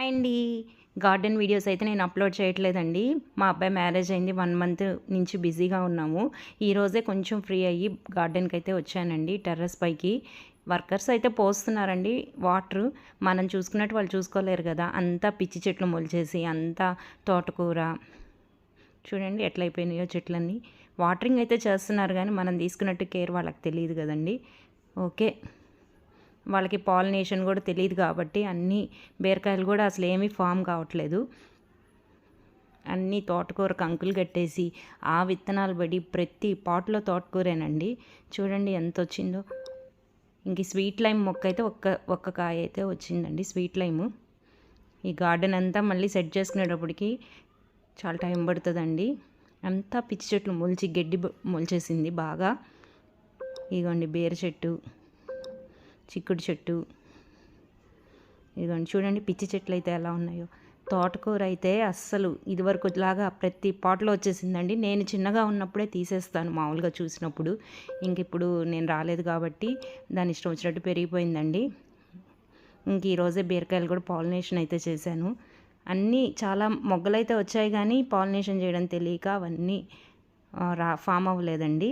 Hi అండి. Garden videos అయితే నేను అప్లోడ్ చేయట్లేదండి. మా అబ్బాయి మ్యారేజ్ అయింది. 1 మంత్ నుంచి బిజీగా ఉన్నాము. ఈరోజే కొంచెం ఫ్రీ అయ్యి గార్డెన్‌కైతే వచ్చానండి టెర్రస్ పైకి. వర్కర్స్ అయితే పోస్తున్నారండి వాటరు. మనం చూసుకున్నట్టు వాళ్ళు చూసుకోలేరు కదా! అంతా పిచ్చి చెట్లు మొలిచేసి, అంతా తోటకూర చూడండి ఎట్లయిపోయినాయో చెట్లన్నీ. వాటరింగ్ అయితే చేస్తున్నారు గానీ, మనం తీసుకున్నట్టు కేర్ వాళ్ళకి తెలీదు కదండీ. ఓకే. వాళ్ళకి పాలినేషన్ కూడా తెలియదు కాబట్టి అన్నీ బీరకాయలు కూడా అసలు ఏమీ ఫామ్ కావట్లేదు. అన్నీ తోటకూర కంకులు కట్టేసి ఆ విత్తనాలు పడి ప్రతి పాట్లో తోటకూరేనండి. చూడండి ఎంత వచ్చిందో. ఇంక స్వీట్ లైమ్ మొక్క అయితే ఒక్క కాయ అయితే వచ్చిందండి స్వీట్ లైము. ఈ గార్డెన్ అంతా మళ్ళీ సెట్ చేసుకునేటప్పటికి చాలా టైం పడుతుందండి. అంతా పిచ్చి చెట్లు మొలిచి గడ్డి మొలిచేసింది బాగా. ఇదిగోండి బీర చెట్టు, చిక్కుడు చెట్టు, ఇదిగోండి చూడండి పిచ్చి చెట్లు అయితే ఎలా ఉన్నాయో. తోటకూర అయితే అస్సలు ఇదివరకు లాగా ప్రతి పాట్లో వచ్చేసిందండి. నేను చిన్నగా ఉన్నప్పుడే తీసేస్తాను మామూలుగా చూసినప్పుడు. ఇంక ఇప్పుడు నేను రాలేదు కాబట్టి దాని ఇష్టం వచ్చినట్టు పెరిగిపోయిందండి. ఇంక ఈరోజే బీరకాయలు కూడా పాలినేషన్ అయితే చేశాను. అన్నీ చాలా మొగ్గలైతే వచ్చాయి కానీ పాలినేషన్ చేయడం తెలియక అవన్నీ ఫామ్ అవ్వలేదండి.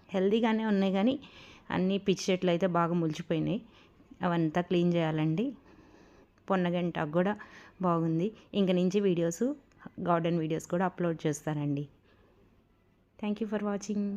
హెల్దీగానే ఉన్నాయి కానీ అన్నీ పిచ్చి చెట్లు అయితే బాగా ములిచిపోయినాయి. అవంతా క్లీన్ చేయాలండి. పొన్నగంటాకు కూడా బాగుంది. ఇంక నుంచి గార్డెన్ వీడియోస్ కూడా అప్లోడ్ చేస్తానండి. Thank you for watching.